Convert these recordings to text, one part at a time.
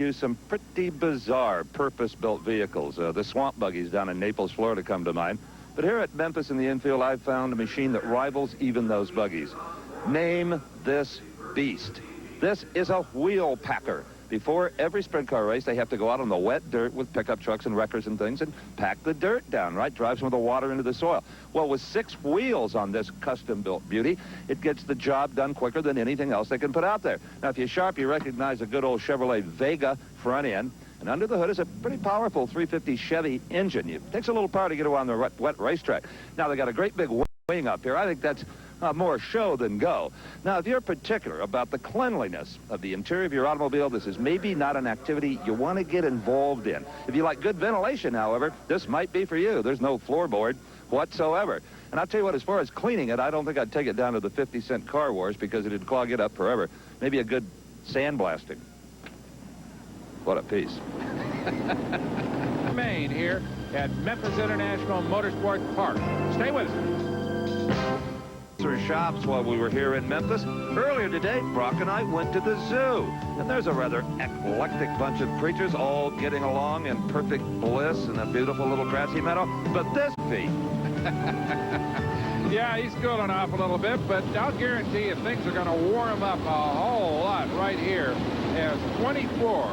use some pretty bizarre purpose-built vehicles. The swamp buggies down in Naples, Florida come to mind. But here at Memphis in the infield, I've found a machine that rivals even those buggies. Name this beast. This is a wheel packer. Before every sprint car race, they have to go out on the wet dirt with pickup trucks and wreckers and things and pack the dirt down, right? Drive some of the water into the soil. Well, with 6 wheels on this custom-built beauty, it gets the job done quicker than anything else they can put out there. Now, if you're sharp, you recognize a good old Chevrolet Vega front end. And under the hood is a pretty powerful 350 Chevy engine. It takes a little power to get it on the wet racetrack. Now, they got a great big wing up here. I think that's more show than go. Now, if you're particular about the cleanliness of the interior of your automobile, this is maybe not an activity you want to get involved in. If you like good ventilation, however, this might be for you. There's no floorboard whatsoever. And I'll tell you what, as far as cleaning it, I don't think I'd take it down to the 50-cent car wash because it'd clog it up forever. Maybe a good sandblasting. What a piece. Maine here at Memphis International Motorsports Park. Stay with us. Shops while we were here in Memphis. Earlier today, Brock and I went to the zoo. And there's a rather eclectic bunch of creatures all getting along in perfect bliss in a beautiful little grassy meadow. But this feat. Yeah, he's cooling off a little bit, but I'll guarantee you things are going to warm up a whole lot right here as 24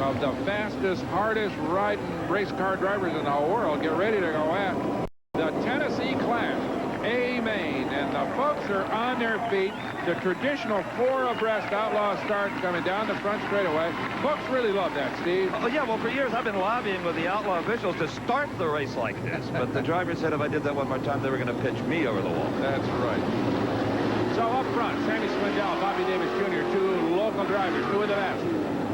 of the fastest, hardest riding race car drivers in the world get ready to go at the Tennessee Clash. Amen. And the folks are on their feet. The traditional 4 abreast Outlaw start coming down the front straightaway. Folks really love that, Steve. Oh, yeah, well, for years I've been lobbying with the Outlaw officials to start the race like this. But the driver said if I did that one more time, they were going to pitch me over the wall. That's right. So up front, Sammy Swindell, Bobby Davis Jr., 2 local drivers, 2 of the best.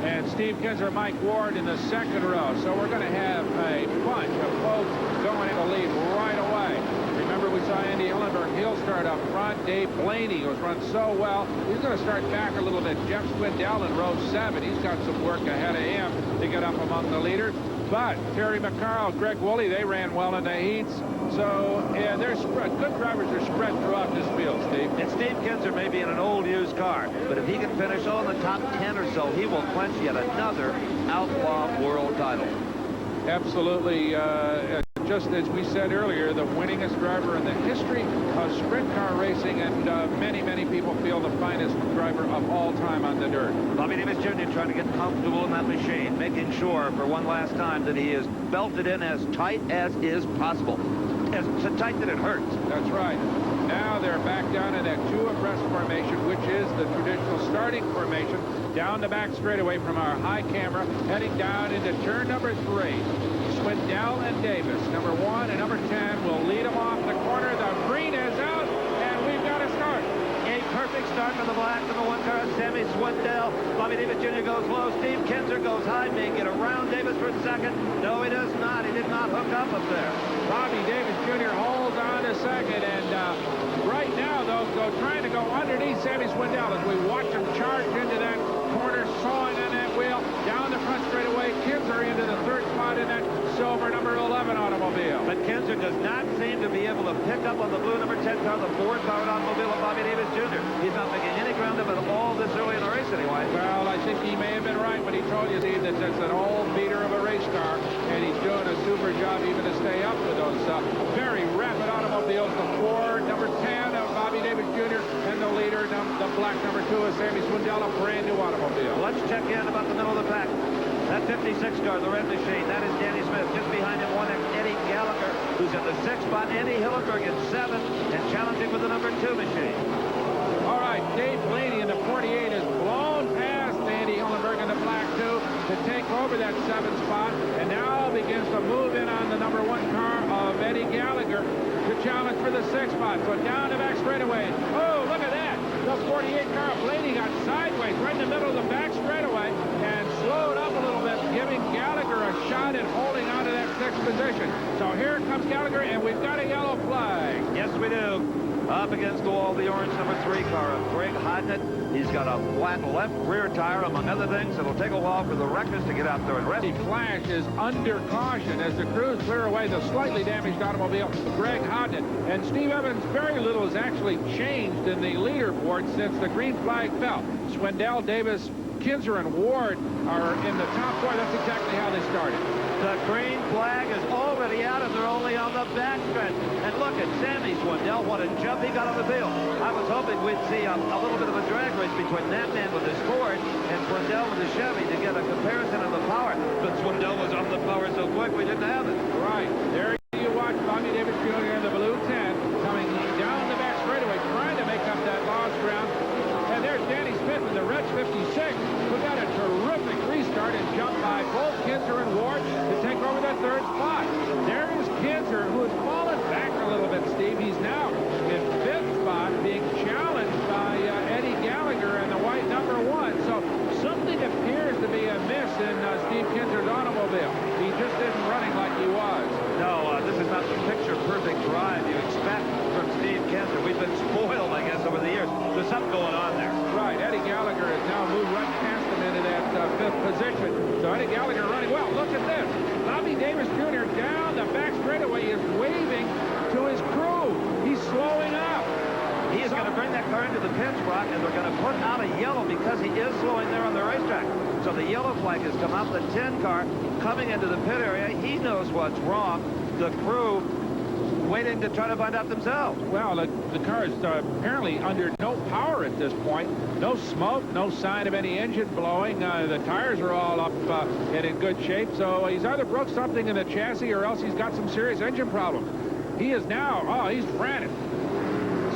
And Steve Kinser, Mike Ward in the second row. So we're going to have a bunch of folks going in the lead right away. Remember, we saw Andy Hillenberg. He'll start up front. Dave Blaney, who's run so well, he's going to start back a little bit. Jeff Swindell in row 7. He's got some work ahead of him to get up among the leaders. But Terry McCarl, Greg Woolley, they ran well in the heats. So, yeah, they're spread. Good drivers are spread throughout this field, Steve. And Steve Kinser may be in an old used car, but if he can finish all in the top 10 or so, he will clinch yet another Outlaw world title. Absolutely. Just as we said earlier, the winningest driver in the history of sprint car racing, and many, many people feel the finest driver of all time on the dirt. Bobby Davis Jr. trying to get comfortable in that machine, making sure for one last time that he is belted in as tight as is possible. As so tight that it hurts. That's right. Now they're back down in that 2 abreast formation, which is the traditional starting formation, down the back straightaway from our high camera, heading down into turn number 3. Swindell and Davis, number 1 and number 10, will lead them off the corner. The green is out, and we've got a start. A perfect start for the black number 1 car, Sammy Swindell. Bobby Davis Jr. goes low. Steve Kinser goes high. May get around Davis for second. No, he does not. He did not hook up there. Bobby Davis Jr. holds on to second, and right now, though, trying to go underneath Sammy Swindell as we watch him charge into that corner, sawing on that wheel, down the front straightaway. Kinser into the 3rd spot in that silver number 11 automobile. But Kinser does not seem to be able to pick up on the blue number 10 car, the Ford-powered automobile of Bobby Davis Jr. He's not making any ground up at all this early in the race anyway. Well, I think he may have been right when he told you, Steve, that that's an old beater of a race car, and he's doing a super job even to stay up with those very rapid automobiles. The Ford number 10 of Bobby Davis Jr. and the leader, the black number 2 of Sammy Swindell, a brand new automobile. Let's check in about the middle of the pack. That 56 car, the red machine, that is Danny Smith. Just behind him, one is Eddie Gallagher, who's in the 6th spot. Andy Hillenberg in 7th and challenging with the number 2 machine. All right, Dave Blaney in the 48 has blown past Andy Hillenberg in the black 2 to take over that 7th spot, and now begins to move in on the number 1 car of Eddie Gallagher to challenge for the 6th spot. So down the back straightaway. Oh, look at that. The 48 car of Blaney got sideways right in the middle of the back straightaway and slowed up a little bit, giving Gallagher a shot at holding on to that 6th position. So here comes Gallagher, and we've got a yellow flag. Yes, we do. Up against the wall, the orange number 3 car of Greg Hodnett. He's got a flat left rear tire, among other things. It'll take a while for the wreckers to get out there and rest. The Flash is under caution as the crews clear away the slightly damaged automobile, Greg Hodnett. And Steve Evans, very little has actually changed in the leaderboard since the green flag fell. Swindell, Davis, Kinser and Ward are in the top four. That's exactly how they started. The green flag is already out, and they're only on the backstretch. And look at Sammy Swindell. What a jump he got on the field. I was hoping we'd see a little bit of a drag race between that man with his Ford and Swindell with his Chevy to get a comparison of the power. But Swindell was on the power so quick we didn't have it. Right. There you watch Bobby Davis Jr. in the blue 10 coming down the back straightaway, trying to make up that lost ground. And there's Danny Smith in the red 56, who got a terrific restart and jumped by both Kinser and Ward to take over that third spot. There is Kinser, who has fallen back a little bit, Steve. He's now in fifth spot, being challenged by Eddie Gallagher in the white number 1. So something appears to be amiss in Steve Kinser's automobile. He just isn't running like he was. No, this is not the picture-perfect drive you expect from Steve Kinser. We've been spoiled, I guess, over the years. There's something going on there. Right. Eddie Gallagher has now moved right past him into that fifth position. So Eddie Gallagher running well. Look at this. Bobby Davis Jr. down the back straightaway is waving to his crew. He's slowing up. He is going to bring that car into the pit spot, and they're going to put out a yellow because he is slowing there on the racetrack. So the yellow flag has come out. The 10 car coming into the pit area. He knows what's wrong. The crew waiting to try to find out themselves. Well, the car is apparently under no power at this point. No smoke, no sign of any engine blowing. The tires are all up and in good shape. So he's either broke something in the chassis or else he's got some serious engine problems. He is now, he's frantic.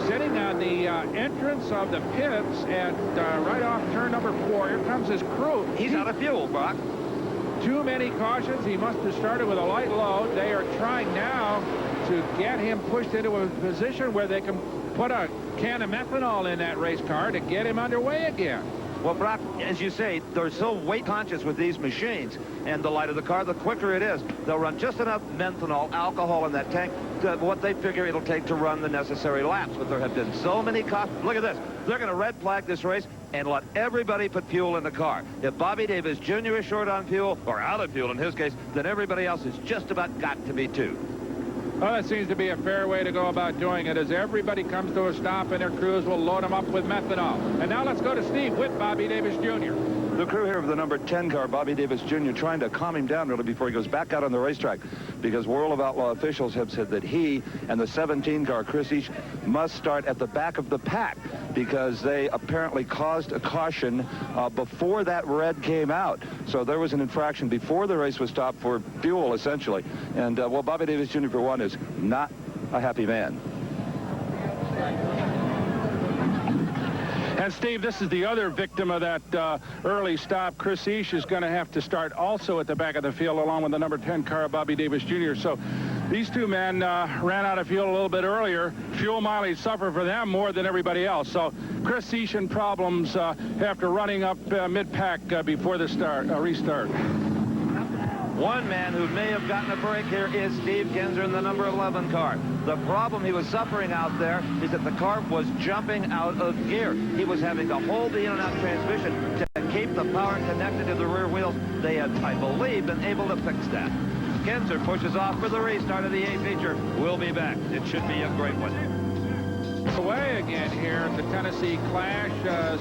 Sitting on the entrance of the pits and right off turn number 4. Here comes his crew. He's out of fuel, Brock. Too many cautions. He must have started with a light load. They are trying now to get him pushed into a position where they can put a can of methanol in that race car to get him underway again. Well, Brock, as you say, they're so weight conscious with these machines, and the lighter the car, the quicker it is. They'll run just enough methanol, alcohol in that tank, to what they figure it'll take to run the necessary laps. But there have been so many cautions. Look at this. They're going to red flag this race and let everybody put fuel in the car. If Bobby Davis Jr. is short on fuel, or out of fuel in his case, then everybody else has just about got to be too. Well, that seems to be a fair way to go about doing it, as everybody comes to a stop and their crews will load them up with methanol. And now let's go to Steve with Bobby Davis Jr. The crew here of the number 10 car, Bobby Davis Jr., trying to calm him down really before he goes back out on the racetrack, because World of Outlaw officials have said that he and the 17 car, Chris Each, must start at the back of the pack because they apparently caused a caution before that red came out. So there was an infraction before the race was stopped for fuel, essentially. And, well, Bobby Davis Jr., for one, is not a happy man. And, Steve, this is the other victim of that early stop. Chris Each is going to have to start also at the back of the field along with the number 10 car, Bobby Davis Jr. So these two men ran out of fuel a little bit earlier. Fuel mileage suffered for them more than everybody else. So Chris Each in problems after running up mid-pack before the restart. One man who may have gotten a break here is Steve Kinser in the number 11 car. The problem he was suffering out there is that the car was jumping out of gear. He was having to hold the in and out transmission to keep the power connected to the rear wheels. They have, I believe, been able to fix that. Kinser pushes off for the restart of the A feature. We'll be back. It should be a great one. Away again here at the Tennessee Clash.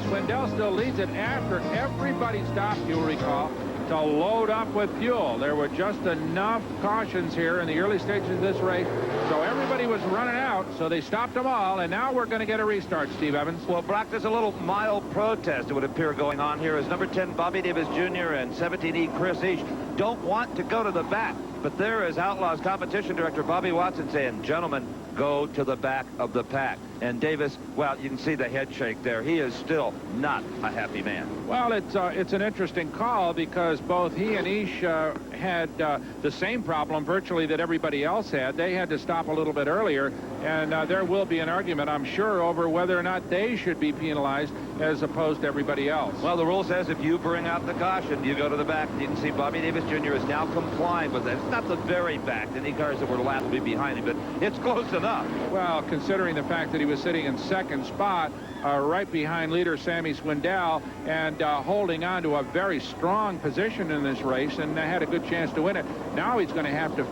Swindell still leads it after everybody stopped, you'll recall, to load up with fuel. There were just enough cautions here in the early stages of this race, so everybody was running out, so they stopped them all, and now we're going to get a restart, Steve Evans. Well, Brock, there's a little mild protest, it would appear, going on here as number 10 Bobby Davis Jr. and 17E Chris Each don't want to go to the back. But there is Outlaws competition director Bobby Watson saying, gentlemen, go to the back of the pack. And Davis, well, you can see the head shake there. He is still not a happy man. Well, it's an interesting call because both he and Ish had the same problem virtually that everybody else had. They had to stop a little bit earlier, and there will be an argument, I'm sure, over whether or not they should be penalized as opposed to everybody else. Well, the rule says if you bring out the caution, you go to the back. You can see Bobby Davis Jr. is now complying with that. It's not the very back. Any cars that were last will be behind him, but it's close enough. Well, considering the fact that he was sitting in second spot, right behind leader Sammy Swindell, and holding on to a very strong position in this race, and had a good chance to win it. Now he's going to have to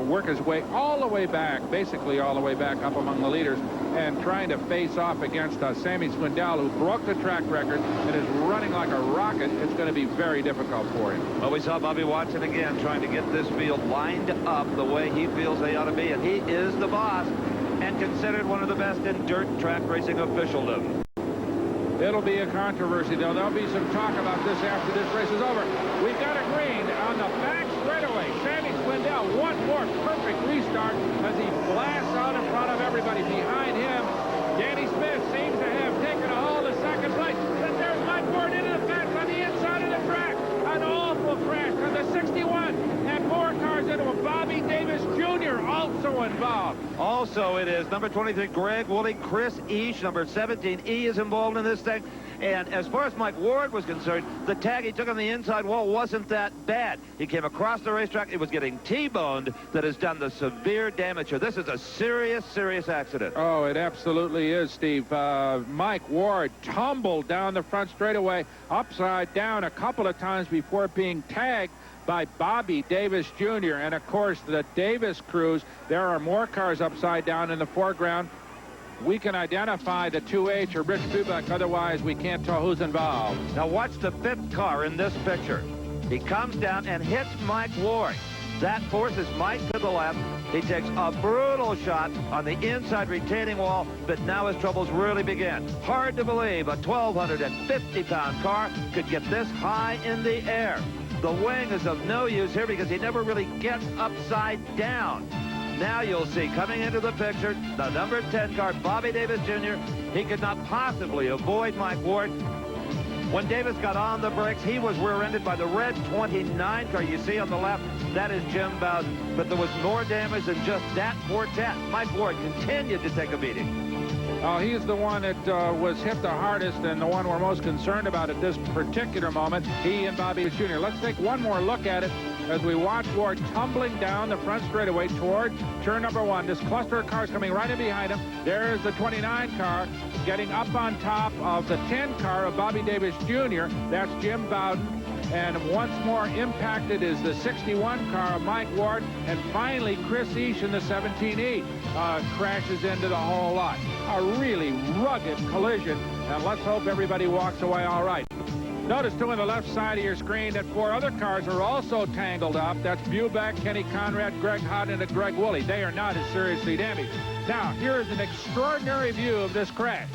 work his way all the way back, basically all the way back up among the leaders. and trying to face off against Sammy Swindell, who broke the track record and is running like a rocket. It's going to be very difficult for him. Well, we saw Bobby Watson again trying to get this field lined up the way he feels they ought to be, and he is the boss and considered one of the best in dirt track racing officialdom. It'll be a controversy, though. There'll be some talk about this after this race is over. We've got a green on the back straightaway. Sammy Swindell, one more perfect restart as he blasts out in front of everybody. Behind him, Danny Smith seems to have taken a hold of second place. But there's Mike Ward into the fence on the inside of the track. An awful crash on the 61. And more cars into a Bobby Davis Jr. also involved. Also, it is number 23, Greg Woolley. Chris Eash, number 17, E, is involved in this thing. And as far as Mike Ward was concerned, the tag he took on the inside wall wasn't that bad. He came across the racetrack. It was getting T-boned that has done the severe damage here. This is a serious, serious accident. Oh, it absolutely is, Steve. Mike Ward tumbled down the front straightaway upside down a couple of times before being tagged by Bobby Davis Jr. And, of course, the Davis crews, there are more cars upside down in the foreground. We can identify the 2H or Rich Bubeck, otherwise we can't tell who's involved. Now watch the 5th car in this picture. He comes down and hits Mike Ward. That forces Mike to the left. He takes a brutal shot on the inside retaining wall, but now his troubles really begin. Hard to believe a 1,250-pound car could get this high in the air. The wing is of no use here because he never really gets upside down. Now you'll see coming into the picture the number 10 car, Bobby Davis Jr. He could not possibly avoid Mike Ward. When Davis got on the brakes, he was rear-ended by the red 29 car you see on the left. That is Jim Bowden. But there was more damage than just that quartet. Mike Ward continued to take a beating. He's the one that was hit the hardest and the one we're most concerned about at this particular moment, he and Bobby Jr. Let's take one more look at it as we watch Ward tumbling down the front straightaway toward turn number 1. This cluster of cars coming right in behind him. There's the 29 car getting up on top of the 10 car of Bobby Davis Jr. That's Jim Bowden. And once more impacted is the 61 car of Mike Ward. And finally, Chris Eash in the 17E crashes into the whole lot. A really rugged collision. And let's hope everybody walks away all right. Notice, too, on the left side of your screen that 4 other cars are also tangled up. That's Bubeck, Kenny Conrad, Greg Hodden, and Greg Woolley. They are not as seriously damaged. Now, here is an extraordinary view of this crash.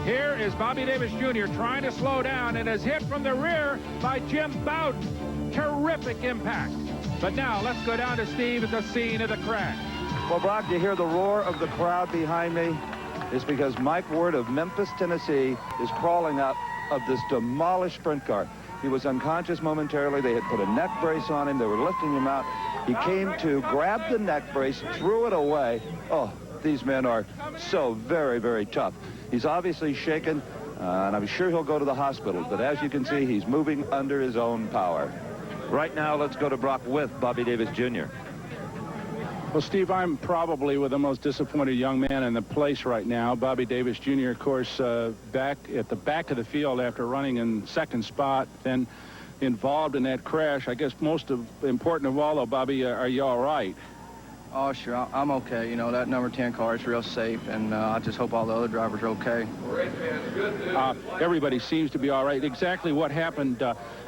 Here is Bobby Davis Jr. trying to slow down and is hit from the rear by Jim Bowden. Terrific impact. But now, let's go down to Steve at the scene of the crash. Well, Brock, you hear the roar of the crowd behind me? It's because Mike Ward of Memphis, Tennessee is crawling up of this demolished sprint car. He was unconscious momentarily. They had put a neck brace on him. They were lifting him out. He came to, grab the neck brace, threw it away. Oh, these men are so very, very tough. He's obviously shaken, and I'm sure he'll go to the hospital. But as you can see, he's moving under his own power. Right now, let's go to Brock with Bobby Davis Jr. Well, Steve, I'm probably with the most disappointed young man in the place right now. Bobby Davis Jr., of course, back at the back of the field after running in second spot, then involved in that crash. I guess most important of all, though, Bobby, are you all right? Oh, sure. I'm okay. You know, that number 10 car is real safe, and I just hope all the other drivers are okay. Everybody seems to be all right. Exactly what happened?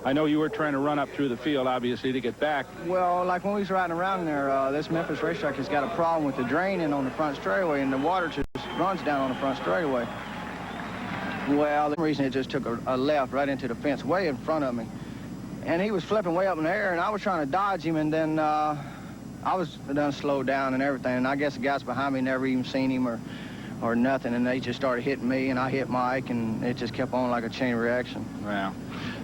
I know you were trying to run up through the field, obviously, to get back. Well, like when we was riding around there, this Memphis racetrack has got a problem with the draining on the front straightaway, and the water just runs down on the front straightaway. Well, the reason it just took a left right into the fence way in front of me. And he was flipping way up in the air, and I was trying to dodge him, and then I was done slowed down and everything, and I guess the guys behind me never even seen him or nothing, and they just started hitting me, and I hit Mike, and it just kept on like a chain reaction. Well,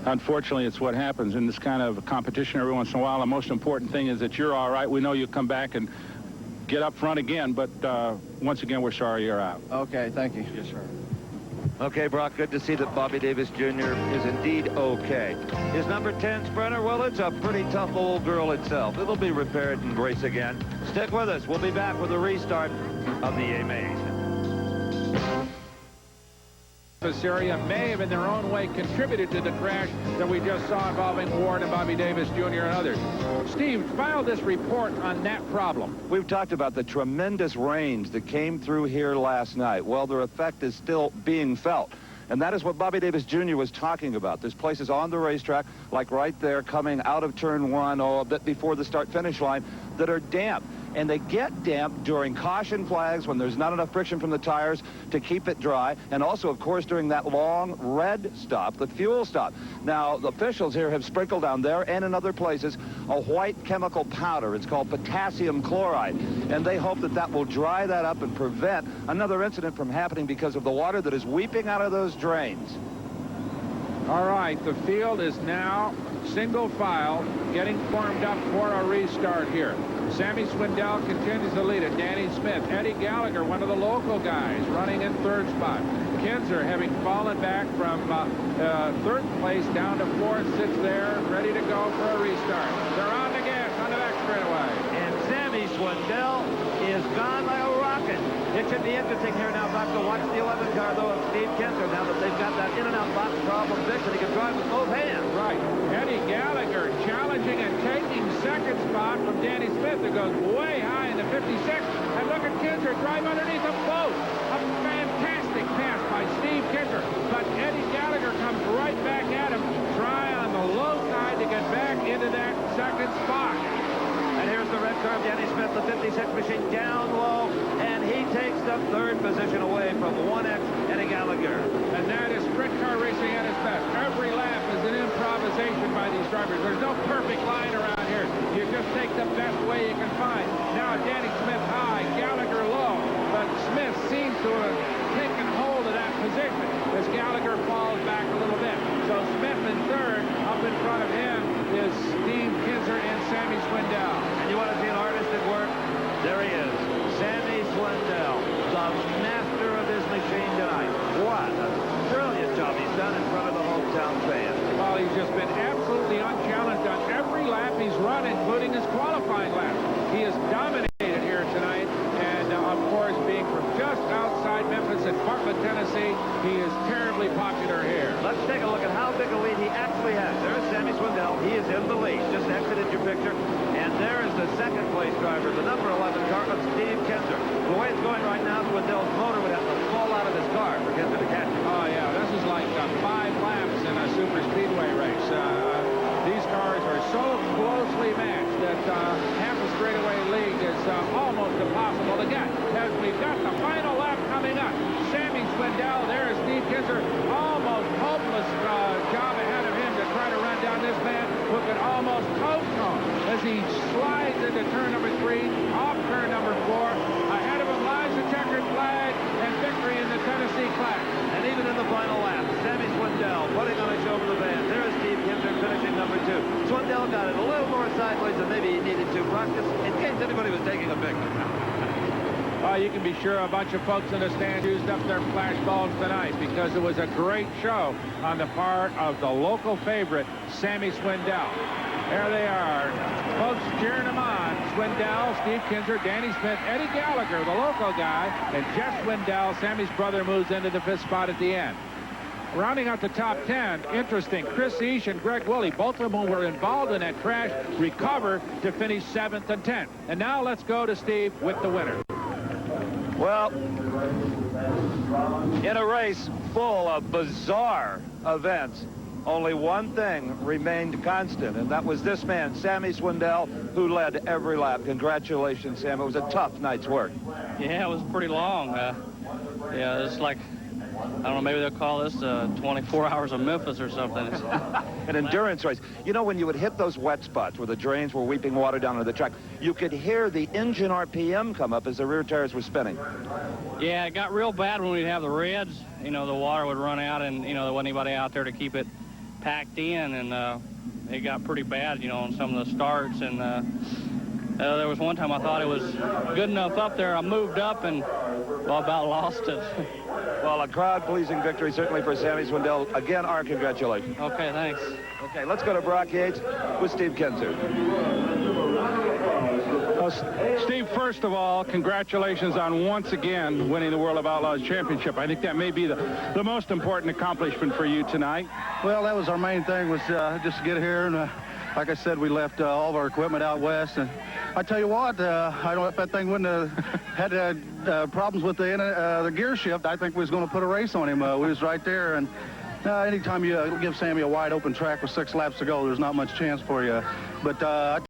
unfortunately, it's what happens in this kind of competition every once in a while. The most important thing is that you're all right. We know you'll come back and get up front again, but once again, we're sorry you're out. Okay, thank you. Yes, sir. Okay, Brock, good to see that Bobby Davis Jr. is indeed okay. His number 10 sprinter, well, it's a pretty tough old girl itself. It'll be repaired and race again. Stick with us. We'll be back with a restart of the A-Maze. Memphis area may have in their own way contributed to the crash that we just saw involving Ward and Bobby Davis Jr. and others. Steve, file this report on that problem. We've talked about the tremendous rains that came through here last night. Well, their effect is still being felt. And that is what Bobby Davis Jr. was talking about. There's places on the racetrack, like right there coming out of turn one, a bit before the start-finish line, that are damp. And they get damp during caution flags when there's not enough friction from the tires to keep it dry. And also, of course, during that long red stop, the fuel stop. Now, the officials here have sprinkled down there and in other places a white chemical powder. It's called potassium chloride. And they hope that that will dry that up and prevent another incident from happening because of the water that is weeping out of those drains. All right, the field is now single file, getting formed up for a restart here. Sammy Swindell continues to lead it. Danny Smith. Eddie Gallagher, one of the local guys, running in third spot. Kinser, having fallen back from third place down to fourth, sits there, ready to go for a restart. They're on the gas on the back straightaway. And Sammy Swindell is gone like a rocket. It should be interesting here now, Bob, to watch the 11 car, though, of Steve Kinser, now that they've got that in-and-out box problem fixed, and he can drive with both hands. Right. Eddie Gallagher challenging and taking second spot from Danny Smith, who goes way high in the 56. And look at Kinser drive underneath them both. A fantastic pass by Steve Kinser. But Eddie Gallagher comes right back at him, trying on the low side to get back into that second spot. And here's the red car of Danny Smith, the 56 machine down low, and he takes the third position away from 1X Eddie Gallagher. And that is sprint car racing at its best. Every lap is an improvisation by these drivers. There's no perfect line around here. You just take the best way you can find. Now Danny Smith high, Gallagher low, but Smith seems to have taken hold of that position as Gallagher falls back a little bit. So Smith in third, up in front of him is Steve Kinser and Sammy Swindell. And you want to see an artist at work? There he is, Sammy Swindell, the master of this machine tonight. What a brilliant job he's done in front of the hometown fans. Well, he's just been absolutely unchallenged on every lap he's run, including his qualifying lap. He has dominated here tonight, and of course, being from just outside Memphis in Bartlett, Tennessee, he is terribly popular here. Let's take a look at how big a lead he actually has. There's Sammy Swindell. He is in the lead. Just exited your picture. And there is the second place driver, the number 11 car of Steve Kinser. The way it's going right now, Swindell's motor would have to fall out of his car for Kinser to catch it. Oh, yeah, this is like 5 laps in a super speedway race. These cars are so closely matched that half a straightaway lead is almost impossible to get. As we've got the final lap coming up, Sammy Swindell, there is Steve Kinser, almost hopeless job ahead of him to try to run down this man who could almost toe-tone as he slides into turn number 3, off turn number 4. Ahead of him lies the checkered flag and victory in the Tennessee Clash. And even in the final lap, Sammy Swindell putting on a show for the band. There is Steve Kinser finishing number 2. Swindell got it a little more sideways than maybe he needed to practice in case anybody was taking a picture. You can be sure a bunch of folks in the stands used up their flash bulbs tonight because it was a great show on the part of the local favorite, Sammy Swindell. There they are, folks cheering him on. Swindell, Steve Kinser, Danny Smith, Eddie Gallagher, the local guy, and Jeff Swindell, Sammy's brother, moves into the 5th spot at the end. Rounding out the top 10, interesting, Chris Eash and Greg Woolley, both of whom were involved in that crash, recover to finish 7th and 10th. And now let's go to Steve with the winner. Well, in a race full of bizarre events, only one thing remained constant, and that was this man, Sammy Swindell, who led every lap. Congratulations, Sam. It was a tough night's work. Yeah, it was pretty long. Yeah, it's like, I don't know, maybe they'll call this 24 hours of Memphis or something. An endurance race. You know, when you would hit those wet spots where the drains were weeping water down on the track, you could hear the engine RPM come up as the rear tires were spinning. Yeah, it got real bad when we'd have the reds. You know, the water would run out, and, you know, there wasn't anybody out there to keep it packed in, and it got pretty bad, you know, on some of the starts. And there was one time I thought it was good enough up there. I moved up and, well, about lost it. Well, a crowd-pleasing victory, certainly for Sammy Swindell. Again, our congratulations. Okay, thanks. Okay, let's go to Brock Yates with Steve Kinser. Well, Steve, first of all, congratulations on once again winning the World of Outlaws Championship. I think that may be the most important accomplishment for you tonight. Well, that was our main thing, was just to get here. And like I said, we left all of our equipment out west. And I tell you what, I don't know if that thing wouldn't have had problems with the gear shift, I think we was going to put a race on him. We was right there. And anytime you give Sammy a wide open track with 6 laps to go, there's not much chance for you. But